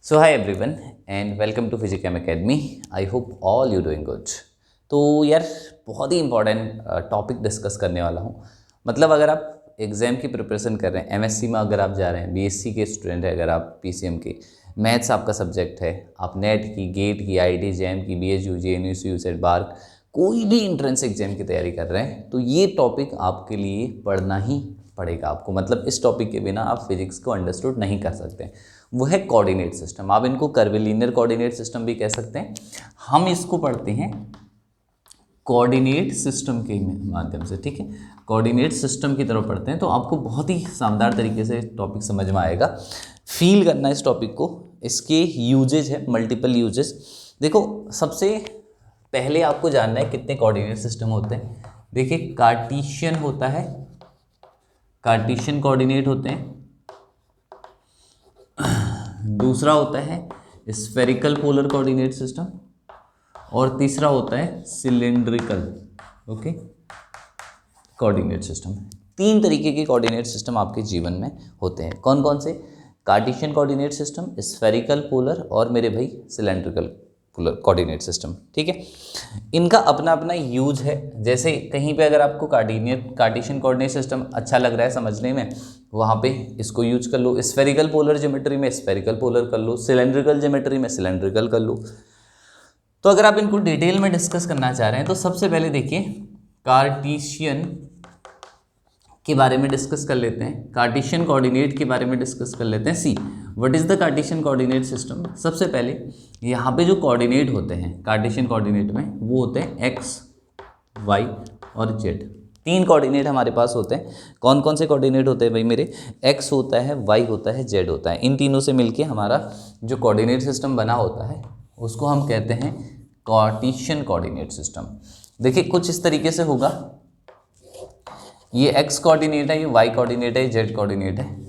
So hi everyone and welcome to Physicam Academy. I hope all you doing good. तो यार बहुत ही important topic discuss करने वाला हूँ। मतलब अगर आप एग्ज़ाम की प्रिपरेशन कर रहे हैं, एमएससी में अगर आप जा रहे हैं, बीएससी के स्टूडेंट हैं, अगर आप पीसीएम के, मैथ्स आपका सब्जेक्ट है, आप नेट की, गेट की, आईटी, जैम की, बीएचयू, जेएनयू, यूसेट, बार्क, कोई भी इंट्रेंस एग्जाम की तैयारी कर रहे हैं तो ये टॉपिक आपके लिए पढ़ना ही पड़ेगा आपको। मतलब इस टॉपिक के बिना आप फिजिक्स को अंडरस्टूड नहीं कर सकते। वो है कोऑर्डिनेट सिस्टम। आप इनको कर्विलिनियर कोऑर्डिनेट सिस्टम भी कह सकते हैं। हम इसको पढ़ते हैं कोऑर्डिनेट सिस्टम के माध्यम से, ठीक है, कोऑर्डिनेट सिस्टम की तरफ पढ़ते हैं तो आपको बहुत ही शानदार तरीके से टॉपिक समझ में आएगा। फील करना इस टॉपिक को। इसके यूजेज है, मल्टीपल यूजेस। देखो, सबसे पहले आपको जानना है कितने कोऑर्डिनेट सिस्टम होते हैं। देखिए, कार्टेशियन होता है, कार्टेशियन कोऑर्डिनेट होते हैं। दूसरा होता है स्फेरिकल पोलर कोऑर्डिनेट सिस्टम और तीसरा होता है सिलेंड्रिकल कोऑर्डिनेट सिस्टम। तीन तरीके के कोऑर्डिनेट सिस्टम आपके जीवन में होते हैं। कौन कौन से? Cartesian coordinate system, spherical polar और मेरे भाई सिलेंड्रिकल पोलर कोऑर्डिनेट सिस्टम, ठीक है। इनका अपना अपना यूज है। जैसे कहीं पे अगर आपको कार्टेशियन कोऑर्डिनेट सिस्टम अच्छा लग रहा है समझने में, वहाँ पे इसको यूज कर लो। स्फेरिकल पोलर ज्योमेट्री में स्फेरिकल पोलर कर लो, सिलेंड्रिकल ज्योमेट्री में सिलेंड्रिकल कर लो। तो अगर आप इनको डिटेल में डिस्कस करना चाह रहे हैं तो सबसे पहले देखिए कार्टेशियन के बारे में डिस्कस कर लेते हैं। कार्टेशियन कोऑर्डिनेट के बारे में डिस्कस कर लेते हैं। See what is the Cartesian coordinate system. सबसे पहले यहाँ पे जो कोऑर्डिनेट होते हैं कार्टेशियन कोऑर्डिनेट में, वो होते हैं एक्स, वाई और जेड। तीन कोऑर्डिनेट हमारे पास होते हैं। कौन कौन से कोऑर्डिनेट होते हैं भाई मेरे? एक्स होता है, वाई होता है, जेड होता है। इन तीनों से मिलके हमारा जो कोऑर्डिनेट सिस्टम बना होता है उसको हम कहते हैं कार्टेशियन कोऑर्डिनेट सिस्टम। देखिए, कुछ इस तरीके से होगा। ये एक्स कोऑर्डिनेट है, ये वाई कोऑर्डिनेट है, ये जेड कोऑर्डिनेट है।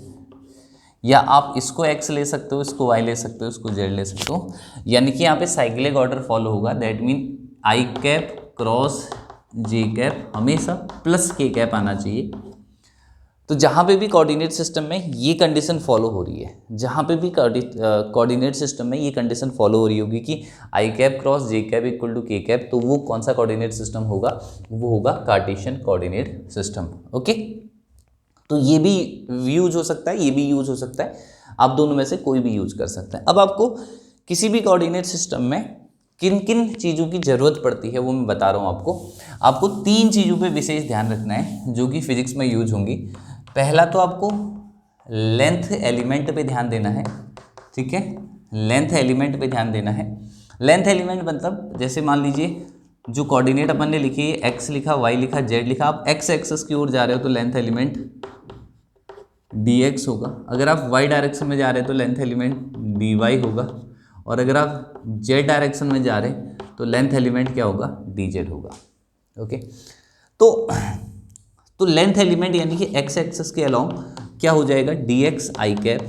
या आप इसको एक्स ले सकते हो, इसको वाई ले सकते हो, इसको जेड ले सकते हो। यानी कि यहाँ पे साइक्लिक ऑर्डर फॉलो होगा। That mean I cap cross j cap हमेशा प्लस के कैप आना चाहिए। तो जहाँ पे भी कोऑर्डिनेट सिस्टम में ये कंडीशन फॉलो हो रही है, जहाँ पे भी कोऑर्डिनेट सिस्टम में ये कंडीशन फॉलो हो रही होगी कि i cap cross j cap equal to k cap, तो वो कौन सा कोऑर्डिनेट सिस्टम होगा? वो होगा कार्टेशियन कोऑर्डिनेट सिस्टम। ओके, तो ये भी यूज हो सकता है, ये भी यूज हो सकता है। आप दोनों में से कोई भी यूज कर सकते हैं। अब आपको किसी भी कोऑर्डिनेट सिस्टम में किन किन चीज़ों की ज़रूरत पड़ती है वो मैं बता रहा हूँ आपको। आपको तीन चीज़ों पे विशेष ध्यान रखना है जो कि फिजिक्स में यूज होंगी। पहला तो आपको लेंथ एलिमेंट पे ध्यान देना है, ठीक है, लेंथ एलिमेंट पे ध्यान देना है। लेंथ एलिमेंट मतलब जैसे मान लीजिए जो कोऑर्डिनेट अपन ने लिखी है, एक्स लिखा, वाई लिखा, जेड लिखा, आप एक्स एक्सेस की ओर जा रहे हो तो लेंथ एलिमेंट dx होगा। अगर आप y डायरेक्शन में जा रहे हैं तो लेंथ एलिमेंट dy होगा। और अगर आप z डायरेक्शन में जा रहे हैं तो लेंथ एलिमेंट क्या होगा? dz होगा। ओके, तो लेंथ एलिमेंट यानी कि x एक्सेस के अलोंग क्या हो जाएगा? dx आई कैप।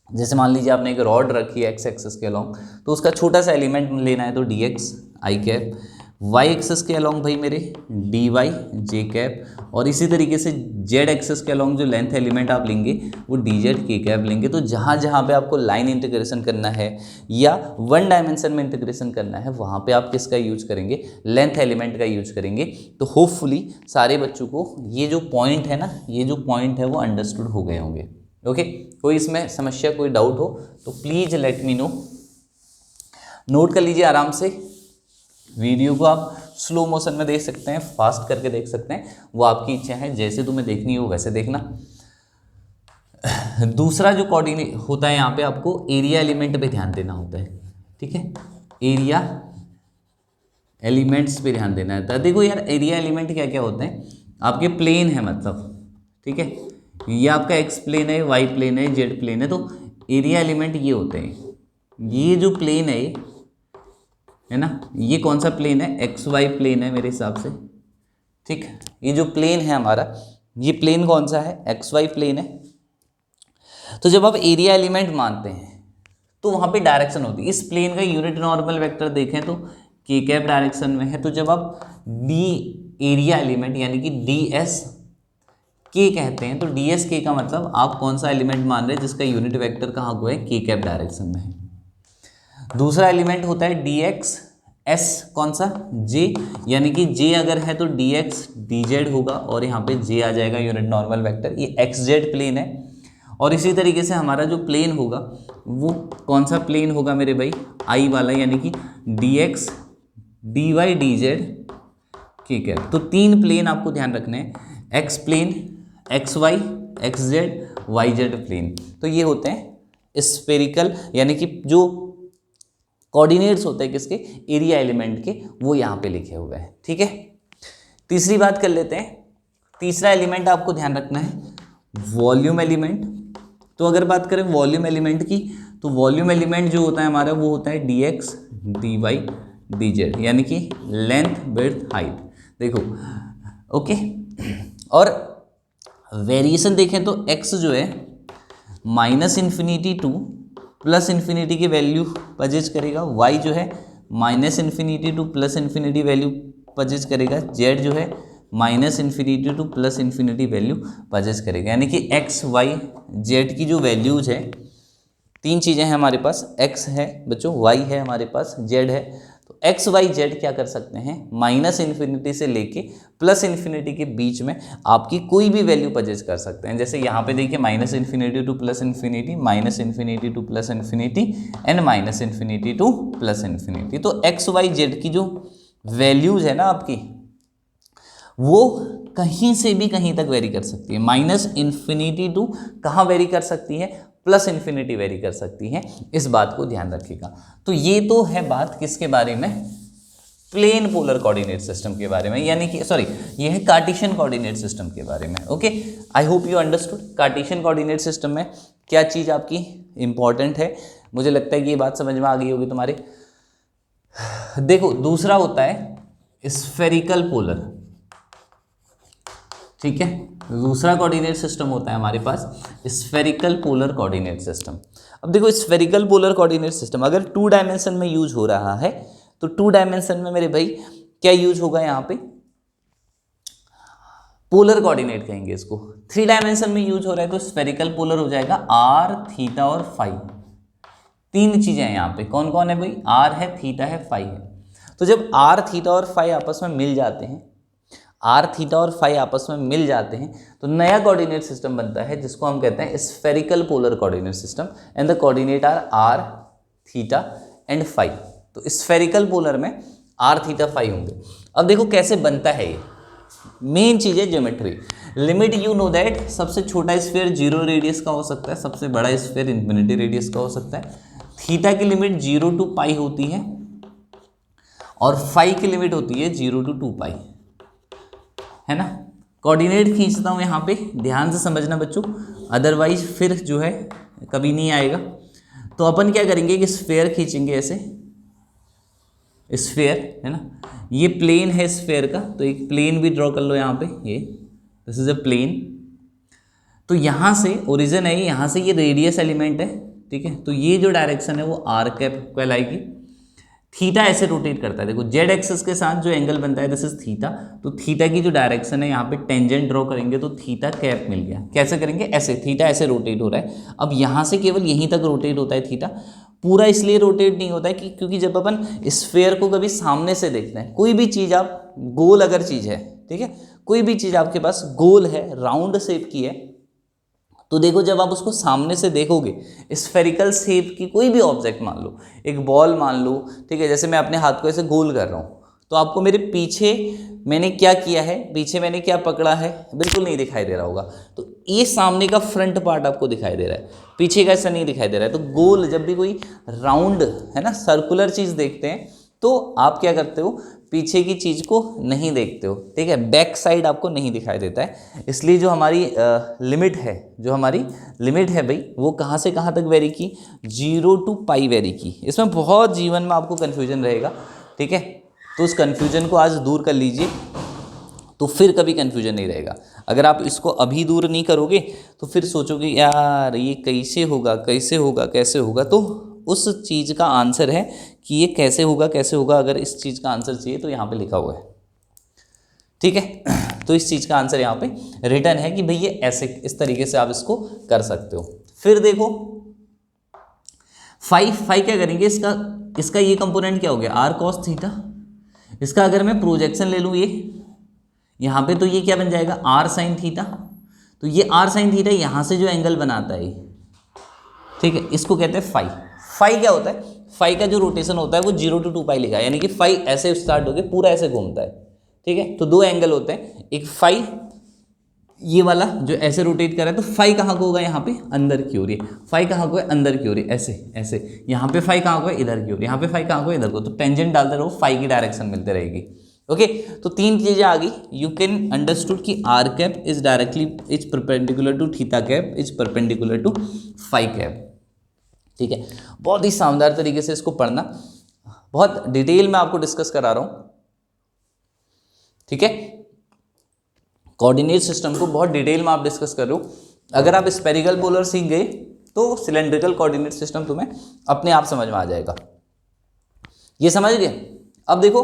जैसे मान लीजिए आपने एक रॉड रखी है x एक्सेस के अलोंग, तो उसका छोटा सा एलिमेंट लेना है तो dx आई कैप। y एक्सेस के अलोंग भाई मेरे dy जे कैप। और इसी तरीके से z एक्सेस के अलोंग जो लेंथ एलिमेंट आप लेंगे वो dz के कैप लेंगे। तो जहाँ जहाँ पे आपको लाइन इंटीग्रेशन करना है या वन डायमेंशन में इंटीग्रेशन करना है, वहाँ पे आप किसका यूज करेंगे? लेंथ एलिमेंट का यूज करेंगे। तो होपफुली सारे बच्चों को ये जो पॉइंट है ना, ये जो पॉइंट है वो अंडरस्टूड हो गए होंगे। ओके, कोई इसमें समस्या, कोई डाउट हो तो please let me know. Note कर लीजिए आराम से। वीडियो को आप स्लो मोशन में देख सकते हैं, फास्ट करके देख सकते हैं, वो आपकी इच्छा है। जैसे तुम्हें देखनी हो वैसे देखना। दूसरा जो कोऑर्डिनेट होता है यहाँ पे आपको एरिया एलिमेंट पे ध्यान देना होता है, ठीक है, एरिया एलिमेंट्स पे ध्यान देना होता है। देखो यार, एरिया एलिमेंट क्या क्या होते हैं? आपके प्लेन है मतलब, ठीक है, ये आपका एक्स प्लेन है, वाई प्लेन है, जेड प्लेन है। तो एरिया एलिमेंट ये होते हैं। ये जो प्लेन है ना, ये कौन सा प्लेन है? एक्स वाई प्लेन है मेरे हिसाब से, ठीक। ये जो प्लेन है हमारा, ये प्लेन कौन सा है? एक्स वाई प्लेन है। तो जब आप एरिया एलिमेंट मानते हैं तो वहाँ पे डायरेक्शन होती है। इस प्लेन का यूनिट नॉर्मल वेक्टर देखें तो के कैप डायरेक्शन में है। तो जब आप डी एरिया एलिमेंट यानी कि डी एस के कहते हैं, तो ds k का मतलब आप कौन सा एलिमेंट मान रहे हैं जिसका यूनिट वेक्टर कहाँ को है, k कैप डायरेक्शन में है। दूसरा एलिमेंट होता है dx s, कौन सा, j, यानी कि j अगर है तो dx dz होगा और यहाँ पे j आ जाएगा यूनिट नॉर्मल वेक्टर, ये xz प्लेन है। और इसी तरीके से हमारा जो प्लेन होगा वो कौन सा प्लेन होगा मेरे भाई, i वाला, यानी कि dx dy dz ठीक है। तो तीन प्लेन आपको ध्यान रखने हैं, x plane, xy, xz, yz plane. तो ये होते हैं स्फेरिकल, यानी कि जो कोऑर्डिनेट्स होते हैं किसके, एरिया एलिमेंट के, वो यहाँ पे लिखे हुए हैं। ठीक है, तीसरी बात कर लेते हैं। तीसरा एलिमेंट आपको ध्यान रखना है वॉल्यूम एलिमेंट। तो अगर बात करें वॉल्यूम एलिमेंट की, तो वॉल्यूम एलिमेंट जो होता है हमारा वो होता है dx dy dz, यानी कि लेंथ विड्थ हाइट। देखो ओके, और वेरिएशन देखें तो x जो है -इन्फिनिटी टू +इन्फिनिटी की वैल्यू परचेज करेगा, y जो है -infinity to +infinity value purchase करेगा, z जो है -infinity to +infinity value purchase करेगा। यानी कि x y z की जो वैल्यूज है, तीन चीज़ें हैं हमारे पास, x है बच्चों, y है हमारे पास, z है। तो x y z क्या कर सकते हैं, -इन्फिनिटी से लेके +इन्फिनिटी के बीच में आपकी कोई भी वैल्यू परचेज कर सकते हैं। जैसे यहाँ पे देखिए -infinity to +infinity, -infinity to +infinity and -infinity to +infinity. तो x y z की जो वैल्यूज है ना आपकी, वो कहीं से भी कहीं तक वेरी कर सकती है। -इन्फिनिटी टू कहाँ वेरी कर सकती है, +इन्फिनिटी वेरी कर सकती है, इस बात को ध्यान रखिएगा। तो ये तो है बात किसके बारे में, प्लेन पोलर कोऑर्डिनेट सिस्टम के बारे में, यानी कि सॉरी ये है कार्टेशियन कोऑर्डिनेट सिस्टम के बारे में। Okay, I hope you understood. Cartesian coordinate system में क्या चीज़ आपकी इंपॉर्टेंट है, मुझे लगता है कि ये बात समझ में आ गई होगी तुम्हारे। देखो दूसरा होता है स्फेरिकल पोलर, ठीक है, दूसरा कोऑर्डिनेट सिस्टम होता है हमारे पास स्फेरिकल पोलर कोऑर्डिनेट सिस्टम। अब देखो स्फेरिकल पोलर कोऑर्डिनेट सिस्टम अगर 2 डायमेंशन में यूज हो रहा है, तो 2 डायमेंशन में मेरे भाई क्या यूज होगा, यहाँ पे पोलर कोऑर्डिनेट कहेंगे इसको। 3 डायमेंशन में यूज हो रहा है तो स्फेरिकल पोलर हो जाएगा r, थीटा और फाई। तीन चीजें हैं यहाँ पे, कौन कौन है भाई, r है, थीटा है, फाई है। तो जब r, थीटा और फाई आपस में मिल जाते हैं, r, थीटा और फाई आपस में मिल जाते हैं, तो नया कोऑर्डिनेट सिस्टम बनता है जिसको हम कहते हैं spherical polar coordinate system, and the coordinate are r, theta and phi. तो स्फेरिकल पोलर में r, थीटा, फाई होंगे। अब देखो कैसे बनता है ये, मेन चीज है geometry. Limit you know that, सबसे छोटा स्फीयर 0 रेडियस का हो सकता है, सबसे बड़ा स्फीयर इन्फिनिटी रेडियस का हो सकता है। थीटा की लिमिट 0 to पाई होती है और फाई की लिमिट होती है 0 to 2 पाई, है ना। कोऑर्डिनेट खींचता हूँ यहाँ पे, ध्यान से समझना बच्चों, अदरवाइज फिर जो है कभी नहीं आएगा। तो अपन क्या करेंगे कि स्फेयर खींचेंगे ऐसे, स्फेयर है ना, ये प्लेन है स्फेयर का, तो एक प्लेन भी ड्रॉ कर लो यहाँ पे, ये दिस इज अ प्लेन। तो यहाँ से ओरिजिन है, यहाँ से ये रेडियस एलिमेंट है, ठीक है। तो ये जो डायरेक्शन है वो r कैप कहलाएगी। थीटा ऐसे रोटेट करता है, देखो जेड एक्सिस के साथ जो एंगल बनता है दिस इज थीटा। तो थीटा की जो डायरेक्शन है यहाँ पे टेंजेंट ड्रॉ करेंगे तो थीटा कैप मिल गया। कैसे करेंगे, ऐसे, थीटा ऐसे रोटेट हो रहा है। अब यहाँ से केवल यहीं तक रोटेट होता है थीटा, पूरा इसलिए रोटेट नहीं होता है कि क्योंकि जब अपन स्फेयर को कभी सामने से देखते हैं, कोई भी चीज़ आप गोल अगर चीज़ है, ठीक है, कोई भी चीज़ आपके पास गोल है, राउंड शेप की है, तो देखो जब आप उसको सामने से देखोगे, स्फेरिकल शेप की कोई भी ऑब्जेक्ट मान लो, एक बॉल मान लो, ठीक है, जैसे मैं अपने हाथ को ऐसे गोल कर रहा हूँ, तो आपको मेरे पीछे मैंने क्या किया है, पीछे मैंने क्या पकड़ा है, बिल्कुल नहीं दिखाई दे रहा होगा। तो ये सामने का फ्रंट पार्ट आपको दिखाई दे रहा है, पीछे का ऐसा नहीं दिखाई दे रहा है। तो गोल, जब भी कोई राउंड है ना सर्कुलर चीज़ देखते हैं तो आप क्या करते हो, पीछे की चीज़ को नहीं देखते हो, ठीक है, बैक साइड आपको नहीं दिखाई देता है। इसलिए जो हमारी लिमिट है, जो हमारी लिमिट है भाई, वो कहाँ से कहाँ तक वेरी की, 0 to पाई वेरी की। इसमें बहुत जीवन में आपको कन्फ्यूजन रहेगा, ठीक है, तो उस कन्फ्यूजन को आज दूर कर लीजिए, तो फिर कभी कन्फ्यूजन नहीं रहेगा। अगर आप इसको अभी दूर नहीं करोगे तो फिर सोचोगे यार ये कैसे होगा, कैसे होगा, कैसे होगा। तो उस चीज़ का आंसर है कि ये कैसे होगा, कैसे होगा। अगर इस चीज़ का आंसर चाहिए तो यहाँ पे लिखा हुआ है, ठीक है। तो इस चीज़ का आंसर यहाँ पे रिटर्न है कि भाई ये ऐसे इस तरीके से आप इसको कर सकते हो। फिर देखो फाई क्या करेंगे, इसका ये कंपोनेंट क्या हो गया, आर कॉस थीटा। इसका अगर मैं प्रोजेक्शन ले लूँ ये यहाँ पे, तो ये क्या बन जाएगा, आर साइन थीटा। तो ये आर साइन थीटा यहाँ से जो एंगल बनाता है, ठीक है, इसको कहते हैं फाई। फाई क्या होता है, फाई का जो रोटेशन होता है वो 0 to 2 पाई लिखा है, यानी कि फाई ऐसे स्टार्ट होकर पूरा ऐसे घूमता है, ठीक है। तो दो एंगल होते हैं, एक फाई ये वाला जो ऐसे रोटेट कर रहा है, तो फाई कहाँ को होगा, यहाँ पे अंदर की ओर, फाई कहाँ को है, अंदर की ओर, ऐसे ऐसे। यहाँ पे फाई कहाँ को है, इधर की ओर, यहाँ पे फाई कहाँ को है, इधर को। तो टेंजेंट डालते रहो, फाई की डायरेक्शन मिलते रहेगी। ओके, तो तीन चीजें आ गई। यू कैन अंडरस्टूड कि R cap is directly is perpendicular to theta cap is perpendicular to phi cap, ठीक है। बहुत ही शानदार तरीके से इसको पढ़ना, बहुत डिटेल में आपको डिस्कस करा रहा हूं, ठीक है। कोऑर्डिनेट सिस्टम को बहुत डिटेल में आप डिस्कस कर रहे हो। अगर आप स्फेरिकल पोलर सीख गए तो सिलेंड्रिकल कोऑर्डिनेट सिस्टम तुम्हें अपने आप समझ में आ जाएगा। ये समझ गए। अब देखो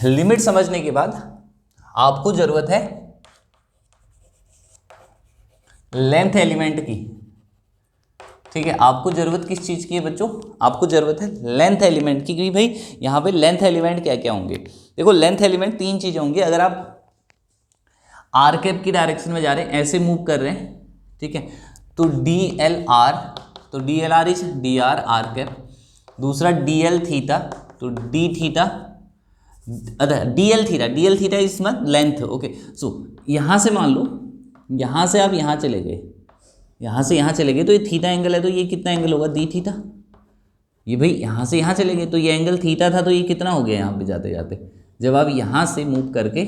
लिमिट समझने के बाद आपको जरूरत है लेंथ एलिमेंट की, ठीक है। आपको जरूरत किस चीज की है बच्चों, आपको जरूरत है लेंथ एलिमेंट की, क्योंकि भाई यहां पे लेंथ एलिमेंट क्या क्या होंगे। देखो लेंथ एलिमेंट तीन चीजें होंगी। अगर आप आर कैप की डायरेक्शन में जा रहे हैं, ऐसे मूव कर रहे हैं, ठीक है, तो डी एल आर, तो D L R is D R R cap. दूसरा डी एल थीटा, तो D theta, D L theta is length. Okay, so यहां से मान लो, यहां से आप यहां चले गए, यहां से यहां चले गए, तो ये थीटा एंगल है, तो ये कितना एंगल होगा, डी थीटा। ये भाई यहां से यहां चले गए, तो ये एंगल थीटा था, तो ये कितना हो गया यहाँ पे जाते जाते। जब आप यहां से मूव करके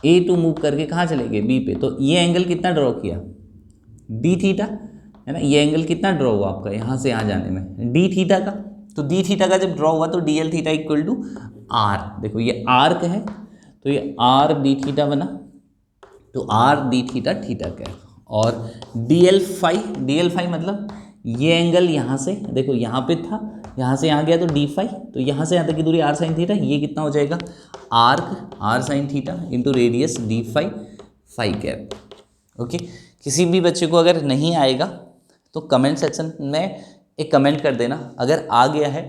ए टू मूव करके कहाँ चले गए, बी पे, तो ये एंगल कितना ड्रॉ किया, डी थीटा, है ना। ये एंगल कितना ड्रॉ हुआ आपका यहाँ से यहाँ जाने में, डी थीटा का। तो डी थीटा का जब ड्रॉ हुआ तो D L theta equal to R. देखो ये आर्क है, तो ये आर डी थीटा बना, तो R D theta theta cap. और डी एल फाई मतलब ये एंगल यहाँ से, देखो यहाँ पे था, यहाँ से यहाँ गया तो डी फाई, तो यहाँ से यहाँ तक की दूरी आर साइन थीटा, ये कितना हो जाएगा, arc R sine theta into radius D phi phi cap. Okay, किसी भी बच्चे को अगर नहीं आएगा तो कमेंट सेक्शन में एक कमेंट कर देना, अगर आ गया है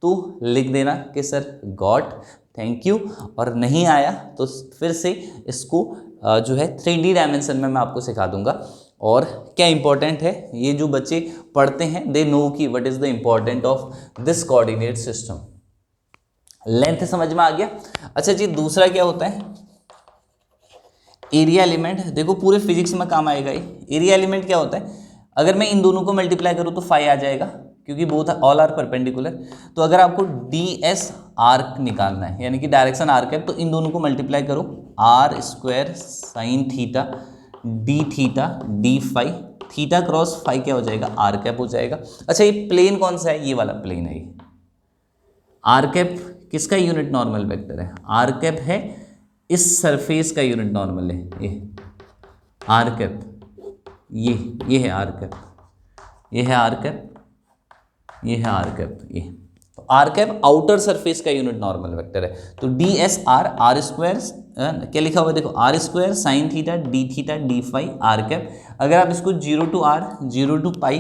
तो लिख देना कि सर गॉट, थैंक यू, और नहीं आया तो फिर से इसको जो है 3D डायमेंशन में मैं आपको सिखा दूंगा। और क्या इंपॉर्टेंट है, ये जो बच्चे पढ़ते हैं दे नो कि what is the important of this coordinate system. Length समझ में आ गया। अच्छा जी, दूसरा क्या होता है, एरिया एलिमेंट। देखो पूरे फिजिक्स में काम आएगा ये। एरिया एलिमेंट क्या होता है, अगर मैं इन दोनों को मल्टीप्लाई करूँ तो फाई आ जाएगा, क्योंकि बोथ ऑल आर परपेंडिकुलर। तो अगर आपको डी एस आर्क निकालना है, यानी कि डायरेक्शन आर्क है, तो इन दोनों को मल्टीप्लाई करो, R square sine theta D phi, theta cross phi क्या हो जाएगा, आर कैप हो जाएगा। अच्छा ये प्लेन कौन सा है, ये वाला प्लेन है। ये आर कैप किसका यूनिट नॉर्मल वेक्टर है, आर कैप है इस सरफेस का यूनिट नॉर्मल है, ये आर कैप, ये है आर कैप, ये है आर कैप, ये है आर कैप, ये तो आर कैप आउटर सरफेस का यूनिट नॉर्मल वेक्टर है। तो D S R, R square क्या लिखा हुआ है, देखो R square sine theta D phi R cap. अगर आप इसको 0 to r 0 to pi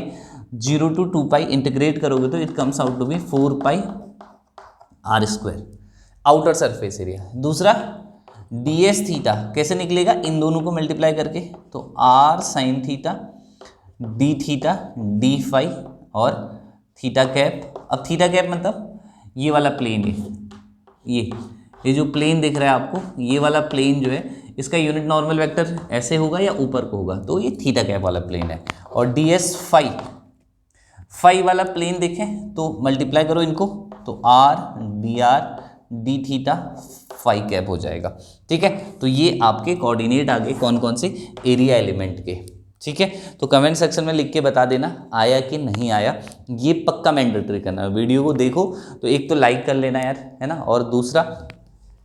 0 to 2 pi integrate करोगे तो it comes out to be 4 pi R square, outer surface area. दूसरा डी एस थीटा कैसे निकलेगा, इन दोनों को मल्टीप्लाई करके, तो R sine theta D phi और थीटा कैप। अब थीटा कैप मतलब ये वाला प्लेन है, ये जो प्लेन दिख रहा है आपको, ये वाला प्लेन जो है इसका यूनिट नॉर्मल वेक्टर ऐसे होगा या ऊपर को होगा, तो ये थीटा कैप वाला प्लेन है। और डी एस फाई वाला प्लेन देखें तो मल्टीप्लाई करो इनको, तो R D theta phi cap हो जाएगा, ठीक है। तो ये आपके कोऑर्डिनेट आ गए कौन कौन से, एरिया एलिमेंट के, ठीक है। तो कमेंट सेक्शन में लिख के बता देना आया कि नहीं आया, ये पक्का मैंडेटरी करना। वीडियो को देखो तो एक तो लाइक कर लेना यार, है ना, और दूसरा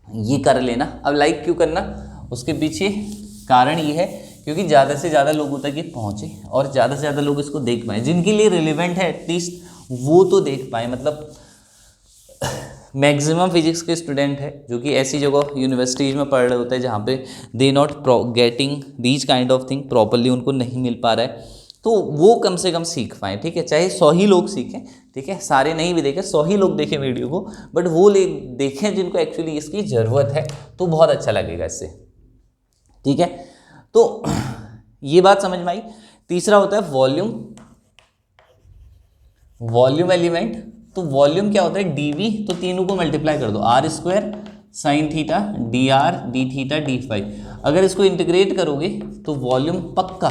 ये कर लेना। अब लाइक क्यों करना, उसके पीछे कारण ये है क्योंकि ज़्यादा से ज़्यादा लोगों तक ये पहुँचे और ज़्यादा से ज़्यादा लोग इसको देख पाएँ, जिनके लिए रिलेवेंट है एटलीस्ट वो तो देख पाए। मतलब मैक्सिमम फिजिक्स के स्टूडेंट है जो कि ऐसी जगह यूनिवर्सिटीज़ में पढ़ रहे होते हैं जहाँ पे they not getting these kind of thing properly, उनको नहीं मिल पा रहा है, तो वो कम से कम सीख पाएँ, ठीक है। चाहे 100 ही लोग सीखें, ठीक है, सारे नहीं भी देखें, 100 ही लोग देखें वीडियो को, बट वो देखें जिनको एक्चुअली इसकी ज़रूरत है, तो बहुत अच्छा लगेगा इससे, ठीक है। तो ये बात समझ में आई। तीसरा होता है वॉल्यूम एलिमेंट। तो वॉल्यूम क्या होता है, डीवी, तो तीनों को मल्टीप्लाई कर दो, R square sine theta D R D theta D phi. अगर इसको इंटीग्रेट करोगे तो वॉल्यूम पक्का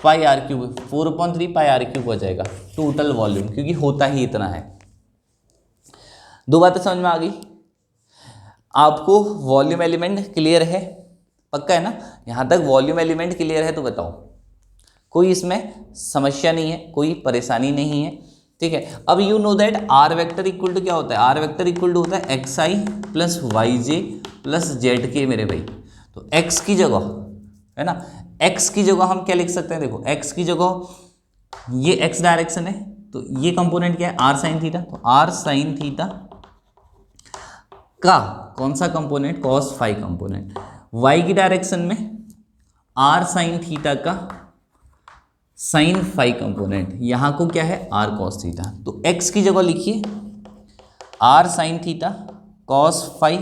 pi R cube 4/3 pi R cube हो जाएगा टोटल वॉल्यूम, क्योंकि होता ही इतना है। दो बातें समझ में आ गई आपको। वॉल्यूम एलिमेंट क्लियर है, पक्का है ना, यहाँ तक वॉल्यूम एलिमेंट क्लियर है तो बताओ, कोई इसमें समस्या नहीं है, कोई परेशानी नहीं है, ठीक है। अब you know that R vector equal to क्या होता है, आर वेक्टर इक्वल टू होता है X I plus Y J plus Z K मेरे भाई। तो एक्स की जगह है ना, एक्स की जगह हम क्या लिख सकते हैं, देखो एक्स की जगह ये एक्स डायरेक्शन है, तो ये कंपोनेंट क्या है, आर साइन थीटा, तो आर साइन थीटा का कौन सा component, cos phi component. Y की डायरेक्शन में आर साइन थीटा का साइन फाई कंपोनेंट, यहाँ को क्या है, आर कॉस थीटा। तो एक्स की जगह लिखिए R sine theta cos phi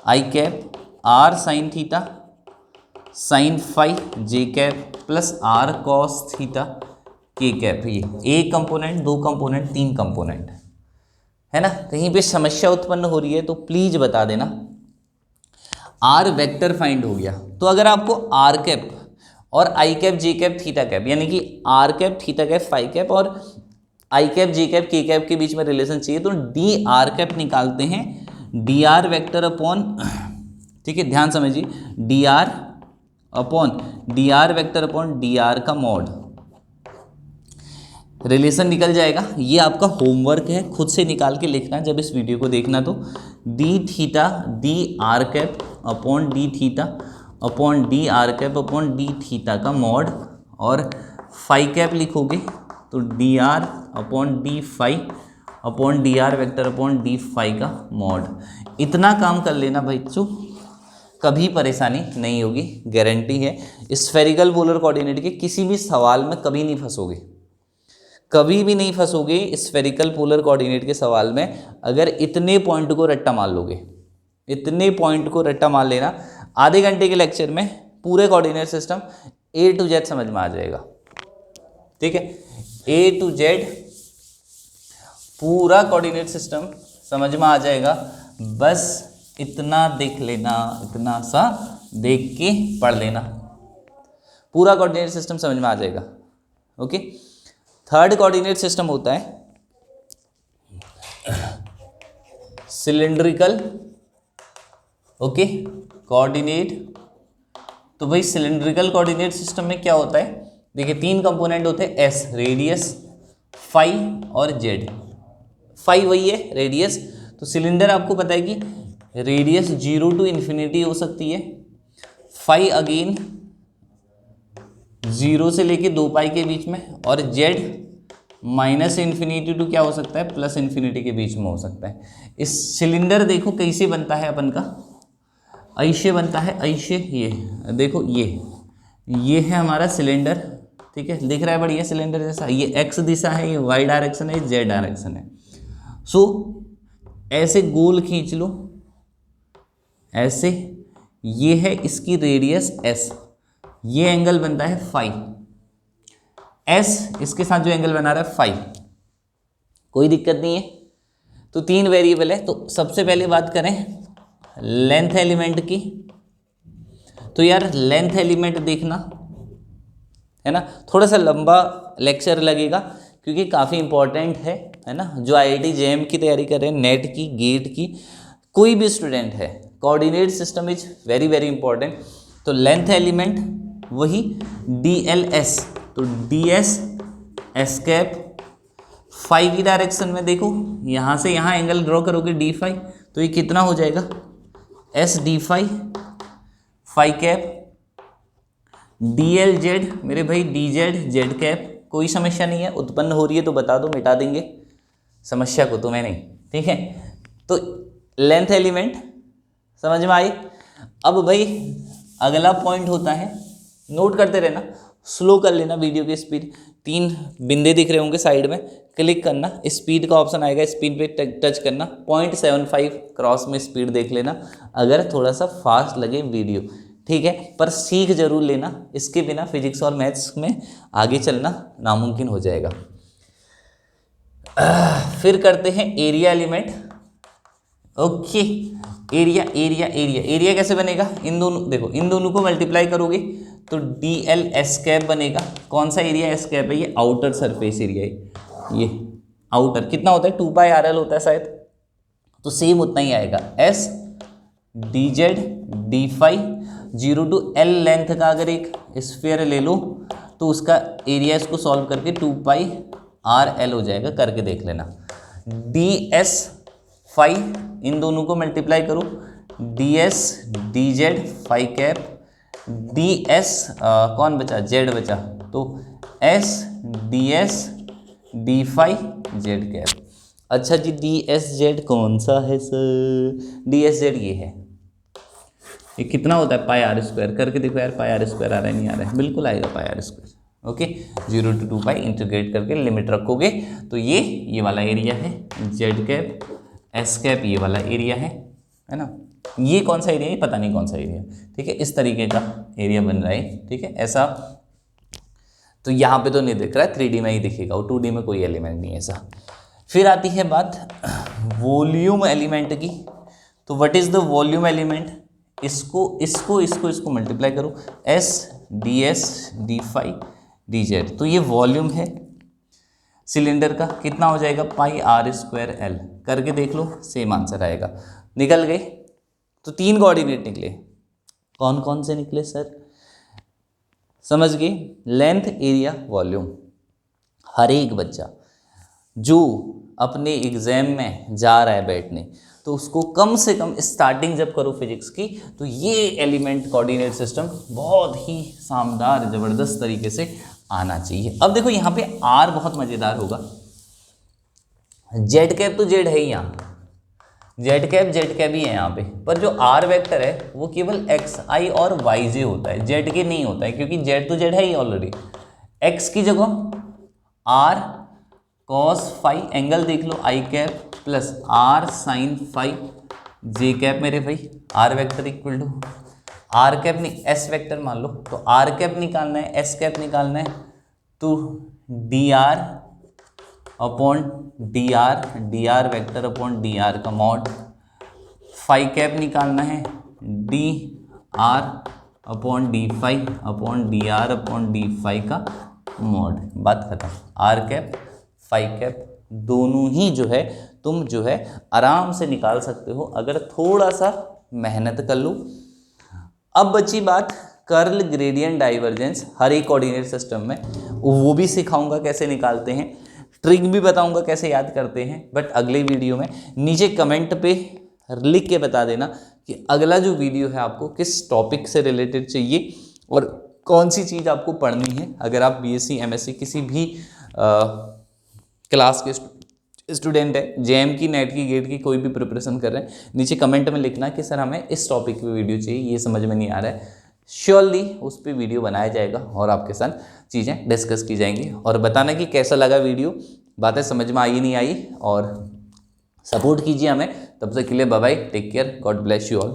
I cap, R sine theta sine phi J cap plus R cos theta K cap. ये एक कंपोनेंट, दो कंपोनेंट, तीन कंपोनेंट है ना। कहीं पे समस्या उत्पन्न हो रही है तो प्लीज बता देना। आर वेक्टर फाइंड हो गया, तो अगर आपको आर कैप और I cap J cap theta cap, यानी कि R cap theta cap phi cap और I cap J cap K cap के बीच में रिलेशन चाहिए, तो डी आर कैप निकालते हैं डी आर वेक्टर अपॉन, ठीक है ध्यान समझिए, D R upon D R vector upon D are का मॉड, रिलेशन निकल जाएगा। ये आपका होमवर्क है, खुद से निकाल के लिखना जब इस वीडियो को देखना। तो D theta D R cap upon D theta upon D R cap upon D theta का मॉड, और फाई कैप लिखोगे तो D R upon D phi upon D R vector upon D phi का mod. इतना काम कर लेना बच्चों, कभी परेशानी नहीं होगी, गारंटी है। स्फेरिकल पोलर कोऑर्डिनेट के किसी भी सवाल में कभी नहीं फंसोगे, कभी भी नहीं फंसोगे स्फेरिकल पोलर कोऑर्डिनेट के सवाल में, अगर इतने पॉइंट को रट्टा मार लोगे। इतने पॉइंट को रट्टा मार लेना, आधे घंटे के लेक्चर में पूरे coordinate system A to Z समझ में आ जाएगा, ठीक है। ए टू जेड पूरा कोऑर्डिनेट सिस्टम समझ में आ जाएगा, बस इतना देख लेना, इतना सा देख के पढ़ लेना, पूरा कोऑर्डिनेट सिस्टम समझ में आ जाएगा, ओके। थर्ड कोऑर्डिनेट सिस्टम होता है सिलिंड्रिकल, ओके कोऑर्डिनेट। तो भाई सिलिंड्रिकल कोऑर्डिनेट सिस्टम में क्या होता है, देखिए तीन कंपोनेंट होते हैं, एस रेडियस, फाई और जेड। फाई वही है रेडियस, तो सिलेंडर आपको पता है कि रेडियस 0 टू इन्फिनिटी हो सकती है, फाई अगेन 0 से लेके 2 पाई के बीच में, और जेड माइनस इन्फिनिटी टू क्या हो सकता है, प्लस इन्फिनिटी के बीच में हो सकता है। इस सिलेंडर देखो कैसे बनता है अपन का, ऐसे बनता है, ऐसे, ये देखो ये है हमारा सिलेंडर, ठीक है, दिख रहा है बढ़िया सिलेंडर जैसा। ये एक्स दिशा है, ये वाई डायरेक्शन है, ये जेड डायरेक्शन है। सो ऐसे गोल खींच लो, ऐसे, ये है इसकी रेडियस एस, ये एंगल बनता है फाई, एस इसके साथ जो एंगल बना रहा है फाई, कोई दिक्कत नहीं है। तो तीन वेरिएबल है, तो सबसे पहले बात करें लेंथ एलिमेंट की, तो यार लेंथ एलिमेंट देखना है ना, थोड़ा सा लंबा लेक्चर लगेगा क्योंकि काफ़ी इंपॉर्टेंट है ना। जो IIT JEM की तैयारी कर रहे हैं, नेट की, गेट की, कोई भी स्टूडेंट है, coordinate system is very very important. तो लेंथ एलिमेंट वही DLS, तो DS एस कैप, फाई की डायरेक्शन में देखो यहाँ से यहाँ एंगल ड्रॉ करोगे D फाई, तो ये कितना हो जाएगा S D phi, phi cap, DLZ मेरे भाई DZ जेड कैप। कोई समस्या नहीं है, उत्पन्न हो रही है तो बता दो, मिटा देंगे समस्या को, तुम्हें नहीं, ठीक है। तो लेंथ एलिमेंट समझ में आई। अब भाई अगला पॉइंट होता है, नोट करते रहना, स्लो कर लेना वीडियो की स्पीड। 3 बिंदे दिख रहे होंगे साइड में, क्लिक करना, स्पीड का ऑप्शन आएगा, स्पीड पे टच करना, 0.75 क्रॉस में स्पीड देख लेना अगर थोड़ा सा फास्ट लगे वीडियो, ठीक है। पर सीख जरूर लेना, इसके बिना फिजिक्स और मैथ्स में आगे चलना नामुमकिन हो जाएगा। फिर करते हैं area element. Okay, area area area area कैसे बनेगा, इन दोनों देखो, इन दोनों को मल्टीप्लाई करोगे तो DL एस कैप बनेगा। कौन सा एरिया एस कैप है, ये आउटर सरफेस एरिया है, ये आउटर कितना होता है 2πRL होता है शायद, तो सेम उतना ही आएगा S dz d phi 0 to L length का अगर एक स्फीयर ले लो तो उसका एरिया इसको सॉल्व करके 2πRL हो जाएगा, करके देख लेना। DS फाई इन दोनों को मल्टीप्लाई करो, DS dz phi cap DS कौन बचा, Z बचा, तो S DS d phi Z cap. अच्छा जी, DSZ कौन सा है सर, DSZ ये है, ये कितना होता है πr², करके देखो यार, πr² आ रहा है नहीं आ रहा है, बिल्कुल आएगा πr²। ओके, 0 to 2π इंटीग्रेट करके लिमिट रखोगे तो ये वाला एरिया है, Z कैप S कैप ये वाला एरिया है ना। ये कौन सा एरिया है, पता नहीं कौन सा एरिया, ठीक है, इस तरीके का एरिया बन रहा है, ठीक है, ऐसा। तो यहाँ पे तो नहीं दिख रहा है, 3D में ही दिखेगा, और 2D में कोई एलिमेंट नहीं है ऐसा। फिर आती है बात वॉल्यूम एलिमेंट की। तो what is the volume element, इसको मल्टीप्लाई करो, S DS d phi dz, तो ये वॉल्यूम है सिलेंडर का, कितना हो जाएगा πr²L, करके देख लो सेम आंसर आएगा। निकल गए, तो 3 कोऑर्डिनेट निकले, कौन कौन से निकले सर, समझ गए, लेंथ एरिया वॉल्यूम। हर एक बच्चा जो अपने एग्जाम में जा रहा है बैठने, तो उसको कम से कम स्टार्टिंग जब करो फिजिक्स की, तो ये एलिमेंट कोऑर्डिनेट सिस्टम बहुत ही शानदार ज़बरदस्त तरीके से आना चाहिए। अब देखो यहाँ पे R बहुत मज़ेदार होगा, Z कैप तो Z है ही, यहाँ Z कैप ही है यहाँ पे, पर जो R वेक्टर है वो केवल XI और YJ होता है, Z के नहीं होता है, क्योंकि Z तो Z है ही ऑलरेडी। X की जगह R cos फाई, एंगल देख लो I cap plus R sin phi J cap मेरे भाई, R vector equal to R cap नहीं S वेक्टर मान लो, तो R कैप निकालना है, S कैप निकालना है, तो DR upon DR vector upon DR का मॉड, फाई कैप निकालना है, DR upon D phi upon DR upon D phi का मॉड, बात खत्म। R कैप फाई कैप दोनों ही जो है तुम जो है आराम से निकाल सकते हो अगर थोड़ा सा मेहनत कर लो। अब बची बात कर्ल, ग्रेडियंट, डाइवर्जेंस, हर एक कोऑर्डिनेट सिस्टम में, वो भी सिखाऊंगा कैसे निकालते हैं, ट्रिक भी बताऊंगा कैसे याद करते हैं, बट अगले वीडियो में। नीचे कमेंट पे लिख के बता देना कि अगला जो वीडियो है आपको किस टॉपिक से रिलेटेड चाहिए और कौन सी चीज़ आपको पढ़नी है। अगर आप BSc MSc किसी भी क्लास के स्टूडेंट है, JM की, नेट की, गेट की, कोई भी प्रिपरेशन कर रहे हैं, नीचे कमेंट में लिखना कि सर हमें इस टॉपिक पे वीडियो चाहिए, ये समझ में नहीं आ रहा है, श्योरली उस पर वीडियो बनाया जाएगा और आपके साथ चीज़ें डिस्कस की जाएंगी। और बताना कि कैसा लगा वीडियो, बातें समझ में आई नहीं आई, और सपोर्ट कीजिए हमें। तब तक के लिए bye bye, take care, God bless you all.